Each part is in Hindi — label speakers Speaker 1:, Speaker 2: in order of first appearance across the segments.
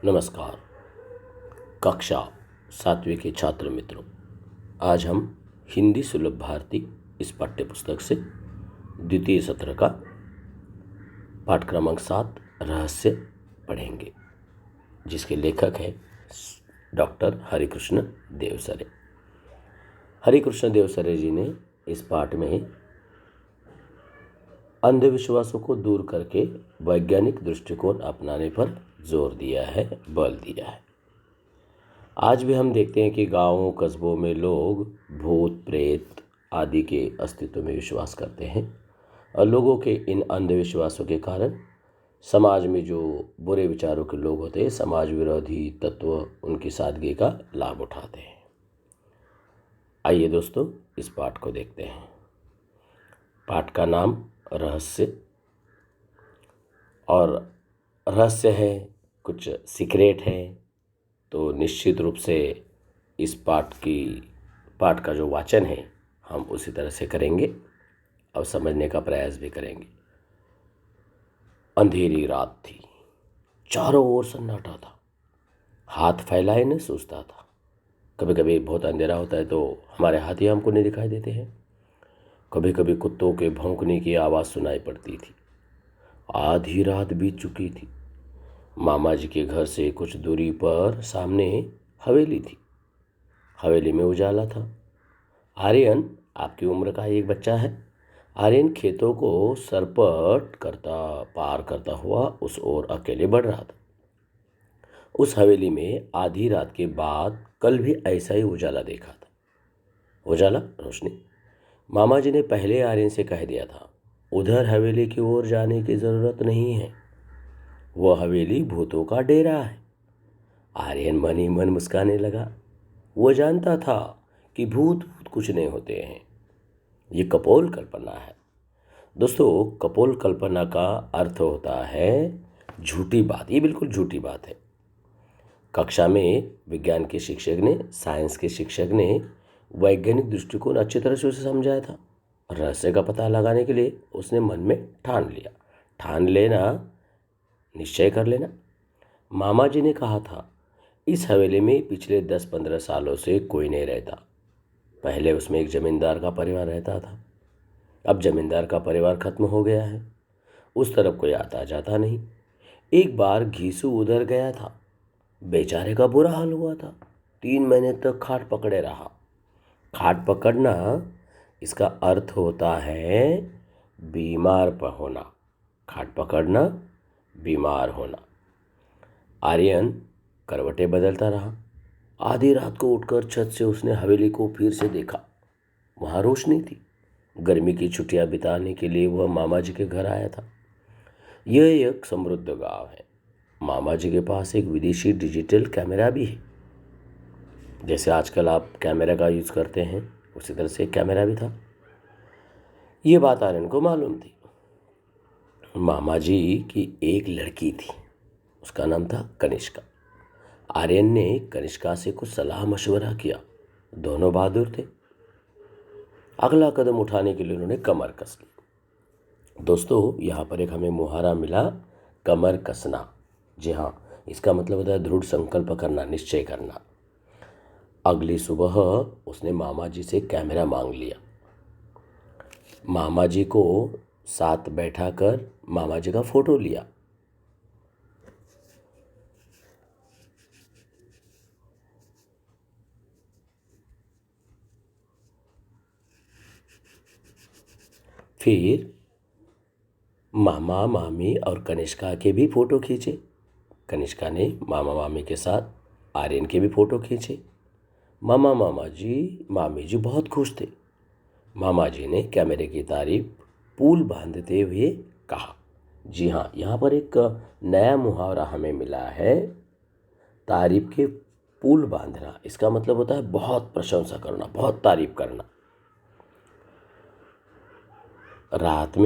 Speaker 1: नमस्कार। कक्षा 7वीं के छात्र मित्रों, आज हम हिंदी सुलभ भारती इस पाठ्यपुस्तक से द्वितीय सत्र का पाठ क्रमांक 7 रहस्य पढ़ेंगे, जिसके लेखक हैं डॉक्टर हरिकृष्ण देवसरे। हरिकृष्ण देवसरे जी ने इस पाठ में अंधविश्वासों को दूर करके वैज्ञानिक दृष्टिकोण अपनाने पर जोर दिया है, बल दिया है। आज भी हम देखते हैं कि गांवों कस्बों में लोग भूत प्रेत आदि के अस्तित्व में विश्वास करते हैं और लोगों के इन अंधविश्वासों के कारण समाज में जो बुरे विचारों के लोग होते हैं, समाज विरोधी तत्व उनकी सादगी का लाभ उठाते हैं। आइए दोस्तों, इस पाठ को देखते हैं। पाठ का नाम रहस्य, और रहस्य है, कुछ सीक्रेट है, तो निश्चित रूप से इस पाठ का जो वाचन है हम उसी तरह से करेंगे और समझने का प्रयास भी करेंगे। अंधेरी रात थी, चारों ओर सन्नाटा था, हाथ फैलाए न सोचता था। कभी कभी बहुत अंधेरा होता है तो हमारे हाथ ही हमको नहीं दिखाई देते हैं। कभी कभी कुत्तों के भौंकने की आवाज़ सुनाई पड़ती थी। आधी रात बीत चुकी थी। मामा जी के घर से कुछ दूरी पर सामने हवेली थी। हवेली में उजाला था। आर्यन, आपकी उम्र का एक बच्चा है। आर्यन खेतों को सरपट करता पार करता हुआ उस ओर अकेले बढ़ रहा था। उस हवेली में आधी रात के बाद कल भी ऐसा ही उजाला देखा था। उजाला, रोशनी। मामा जी ने पहले आर्यन से कह दिया था, उधर हवेली की ओर जाने की ज़रूरत नहीं है, वह हवेली भूतों का डेरा है। आर्यन मन ही मन मुस्काने लगा। वो जानता था कि भूत कुछ नहीं होते हैं, ये कपोल कल्पना है। दोस्तों, कपोल कल्पना का अर्थ होता है झूठी बात। ये बिल्कुल झूठी बात है। कक्षा में विज्ञान के शिक्षक ने, साइंस के शिक्षक ने वैज्ञानिक दृष्टिकोण अच्छी तरह से उसे समझाया था। रहस्य का पता लगाने के लिए उसने मन में ठान लेना, निश्चय कर लेना। मामा जी ने कहा था, इस हवेली में पिछले 10-15 सालों से कोई नहीं रहता। पहले उसमें एक जमींदार का परिवार रहता था। अब जमींदार का परिवार खत्म हो गया है, उस तरफ कोई आता जाता नहीं। एक बार घीसू उधर गया था, बेचारे का बुरा हाल हुआ था। 3 महीने तक खाट पकड़े रहा। खाट पकड़ना, इसका अर्थ होता है बीमार होना। खाट पकड़ना, बीमार होना। आर्यन करवटें बदलता रहा। आधी रात को उठकर छत से उसने हवेली को फिर से देखा। वहाँ रोशनी थी। गर्मी की छुट्टियां बिताने के लिए वह मामा जी के घर आया था। यह एक समृद्ध गांव है। मामा जी के पास एक विदेशी डिजिटल कैमरा भी है। जैसे आजकल आप कैमरा का यूज़ करते हैं, उसी तरह से एक कैमरा भी था। ये बात आर्यन को मालूम थी। मामा जी की एक लड़की थी, उसका नाम था कनिष्का। आर्यन ने कनिष्का से कुछ सलाह मशवरा किया। दोनों बहादुर थे। अगला कदम उठाने के लिए उन्होंने कमर कस ली। दोस्तों, यहाँ पर एक हमें मुहावरा मिला, कमर कसना। जी हाँ, इसका मतलब होता है दृढ़ संकल्प करना, निश्चय करना। अगली सुबह उसने मामा जी से कैमरा मांग लिया। मामा जी को साथ बैठाकर मामा जी का फोटो लिया। फिर मामा मामी और कनिष्का के भी फोटो खींचे। कनिष्का ने मामा मामी के साथ आर्यन के भी फोटो खींचे। मामा मामी जी बहुत खुश थे। मामा जी ने कैमरे की तारीफ पुल बांधते हुए कहा। जी हाँ, यहाँ पर एक नया मुहावरा हमें मिला है, तारीफ के पुल बांधना। इसका मतलब होता है बहुत प्रशंसा करना, बहुत तारीफ करना। रात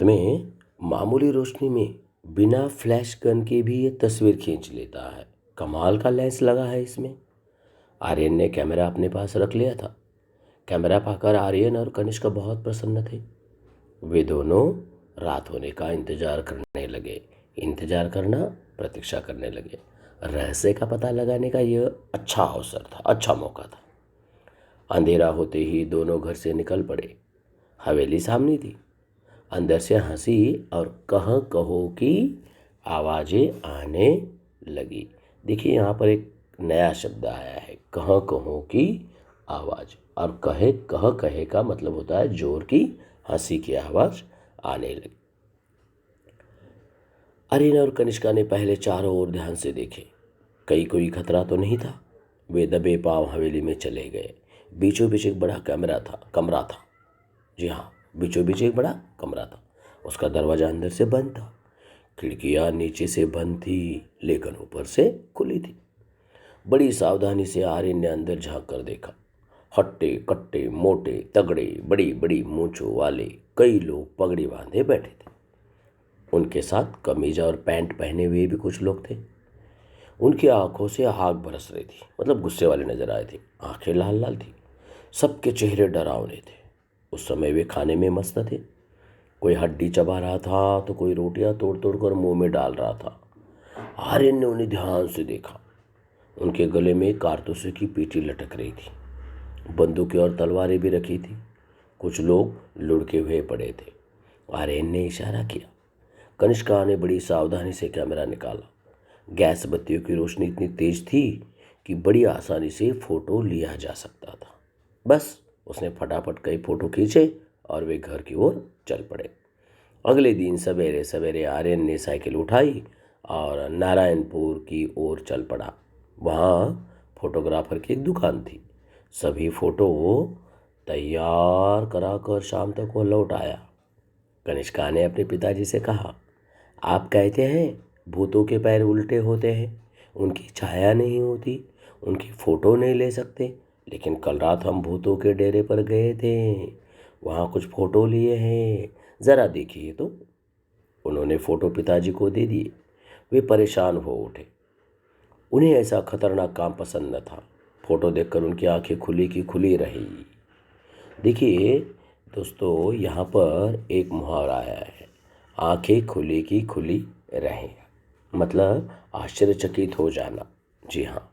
Speaker 1: में मामूली रोशनी में बिना फ्लैश गन के भी ये तस्वीर खींच लेता है। कमाल का लेंस लगा है इसमें। आर्यन ने कैमरा अपने पास रख लिया था। कैमरा पाकर आर्यन और कनिष्का बहुत प्रसन्न थे। वे दोनों रात होने का इंतजार करने लगे। इंतजार करना, प्रतीक्षा करने लगे। रहस्य का पता लगाने का यह अच्छा अवसर था, अच्छा मौका था। अंधेरा होते ही दोनों घर से निकल पड़े। हवेली सामने थी। अंदर से हंसी और कह कहो की आवाज़ें आने लगी। देखिए यहाँ पर एक नया शब्द आया है, कह कहो की आवाज़। और कह कहे का मतलब होता है जोर की हंसी की आवाज़ आने लगी। आर्यन और कनिष्का ने पहले चारों ओर ध्यान से देखे। कोई खतरा तो नहीं था। वे दबे पांव हवेली में चले गए। बीचों बीच एक बड़ा कमरा था। जी हाँ, बीचों बीच एक बड़ा कमरा था। उसका दरवाजा अंदर से बंद था। खिड़कियां नीचे से बंद थी, लेकिन ऊपर से खुली थी। बड़ी सावधानी से आर्यन ने अंदर झांक कर देखा। हट्टे कट्टे, मोटे तगड़े, बड़ी बड़ी मूंछों वाले कई लोग पगड़ी बांधे बैठे थे। उनके साथ कमीज और पैंट पहने हुए भी कुछ लोग थे। उनकी आंखों से आग बरस रही थी, मतलब गुस्से वाले नजर आए थे। आंखें लाल लाल थी। सबके चेहरे डरावने थे। उस समय वे खाने में मस्त थे। कोई हड्डी चबा रहा था तो कोई रोटियां तोड़ तोड़ कर मुंह में डाल रहा था। आर्यन ने उन्हें ध्यान से देखा। उनके गले में कारतूसों की पीटी लटक रही थी। बंदूकें और तलवारें भी रखी थी। कुछ लोग लुढ़के हुए पड़े थे। आर्यन ने इशारा किया। कनिष्का ने बड़ी सावधानी से कैमरा निकाला। गैस बत्तियों की रोशनी इतनी तेज थी कि बड़ी आसानी से फोटो लिया जा सकता था। बस उसने फटाफट कई फोटो खींचे और वे घर की ओर चल पड़े। अगले दिन सवेरे सवेरे आर्यन ने साइकिल उठाई और नारायणपुर की ओर चल पड़ा। वहाँ फोटोग्राफर की एक दुकान थी। सभी फोटो तैयार कराकर शाम तक वो लौट आया। कनिष्का ने अपने पिताजी से कहा, आप कहते हैं भूतों के पैर उल्टे होते हैं, उनकी छाया नहीं होती, उनकी फ़ोटो नहीं ले सकते, लेकिन कल रात हम भूतों के डेरे पर गए थे, वहाँ कुछ फ़ोटो लिए हैं, ज़रा देखिए तो। उन्होंने फ़ोटो पिताजी को दे दिए। वे परेशान हो उठे। उन्हें ऐसा खतरनाक काम पसंद न था। फ़ोटो देखकर उनकी आंखें खुली की खुली रही। देखिए दोस्तों, यहाँ पर एक मुहावरा आया है, आंखें खुली की खुली रहें, मतलब आश्चर्यचकित हो जाना। जी हाँ,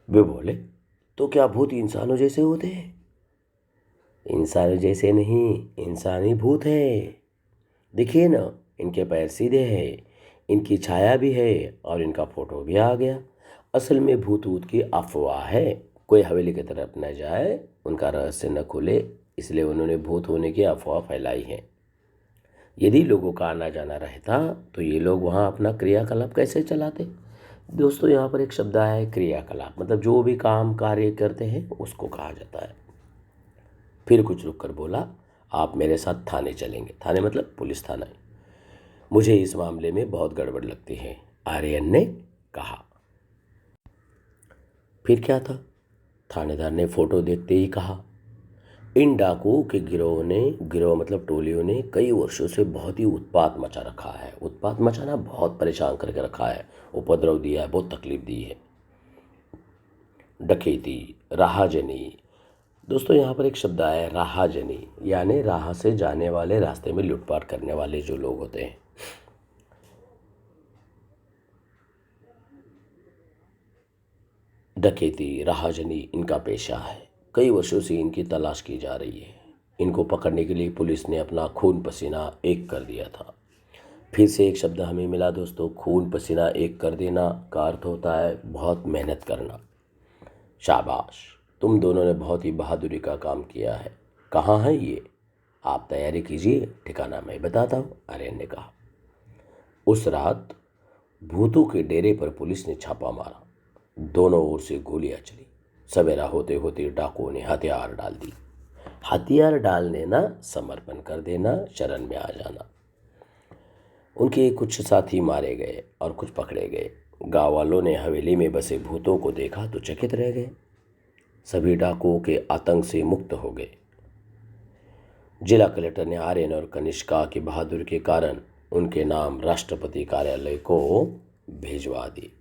Speaker 1: वे बोले, तो क्या भूत इंसानों जैसे होते हैं? इंसानों जैसे नहीं, इंसानी भूत है। देखिए ना, इनके पैर सीधे हैं, इनकी छाया भी है और इनका फोटो भी आ गया। असल में भूत ऊत की अफवाह है। कोई हवेली की तरफ न जाए, उनका रहस्य न खुले, इसलिए उन्होंने भूत होने की अफवाह फैलाई है। यदि लोगों का आना जाना रहता तो ये लोग वहाँ अपना क्रियाकलाप कैसे चलाते? दोस्तों यहाँ पर एक शब्द आया है क्रियाकलाप, मतलब जो भी काम कार्य करते हैं उसको कहा जाता है। फिर कुछ रुक कर बोला, आप मेरे साथ थाने चलेंगे। थाने मतलब पुलिस थाना। मुझे इस मामले में बहुत गड़बड़ लगती है, आर्यन ने कहा। फिर क्या था? थानेदार ने फोटो देखते ही कहा, इन डाकुओं के गिरोह मतलब टोलियों ने कई वर्षों से बहुत ही उत्पात मचा रखा है। उत्पात मचाना, बहुत परेशान करके रखा है, उपद्रव दिया है, बहुत तकलीफ दी है। डकैती, राहाजनी। दोस्तों यहाँ पर एक शब्द आया है राहाजनी, यानी राह से जाने वाले, रास्ते में लूटपाट करने वाले जो लोग होते हैं। डकैती, राहाजनी इनका पेशा है। कई वर्षों से इनकी तलाश की जा रही है। इनको पकड़ने के लिए पुलिस ने अपना खून पसीना एक कर दिया था। फिर से एक शब्द हमें मिला दोस्तों, खून पसीना एक कर देना का अर्थ होता है बहुत मेहनत करना। शाबाश, तुम दोनों ने बहुत ही बहादुरी का काम किया है। कहाँ है ये? आप तैयारी कीजिए, ठिकाना मैं बताता हूँ, आर्यन ने कहा। उस रात भूतों के डेरे पर पुलिस ने छापा मारा। दोनों ओर से गोलियां चली। सवेरा होते होते डाकुओं ने हथियार डाल दी। हथियार डाल देना, समर्पण कर देना, शरण में आ जाना। उनके कुछ साथी मारे गए और कुछ पकड़े गए। गांव वालों ने हवेली में बसे भूतों को देखा तो चकित रह गए। सभी डाकुओं के आतंक से मुक्त हो गए। जिला कलेक्टर ने आर्यन और कनिष्का की बहादुरी के कारण उनके नाम राष्ट्रपति कार्यालय को भेजवा दी।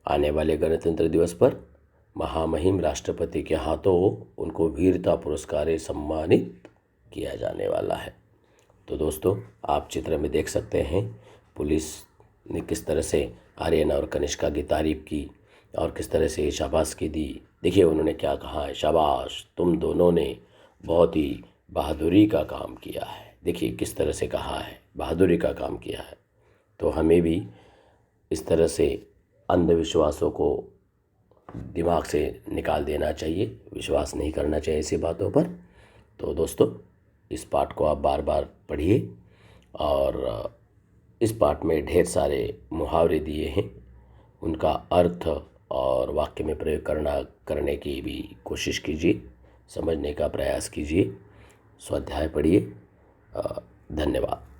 Speaker 1: आने वाले गणतंत्र दिवस पर महामहिम राष्ट्रपति के हाथों उनको वीरता पुरस्कार से सम्मानित किया जाने वाला है। तो दोस्तों, आप चित्र में देख सकते हैं पुलिस ने किस तरह से आर्यन और कनिष्का की तारीफ की और किस तरह से शाबाशी दी। देखिए उन्होंने क्या कहा है, शाबाश तुम दोनों ने बहुत ही बहादुरी का काम किया है। देखिए किस तरह से कहा है, बहादुरी का काम किया है। तो हमें भी इस तरह से अंधविश्वासों को दिमाग से निकाल देना चाहिए, विश्वास नहीं करना चाहिए ऐसी बातों पर। तो दोस्तों, इस पाठ को आप बार बार पढ़िए और इस पाठ में ढेर सारे मुहावरे दिए हैं, उनका अर्थ और वाक्य में प्रयोग करने की भी कोशिश कीजिए, समझने का प्रयास कीजिए। स्वाध्याय पढ़िए। धन्यवाद।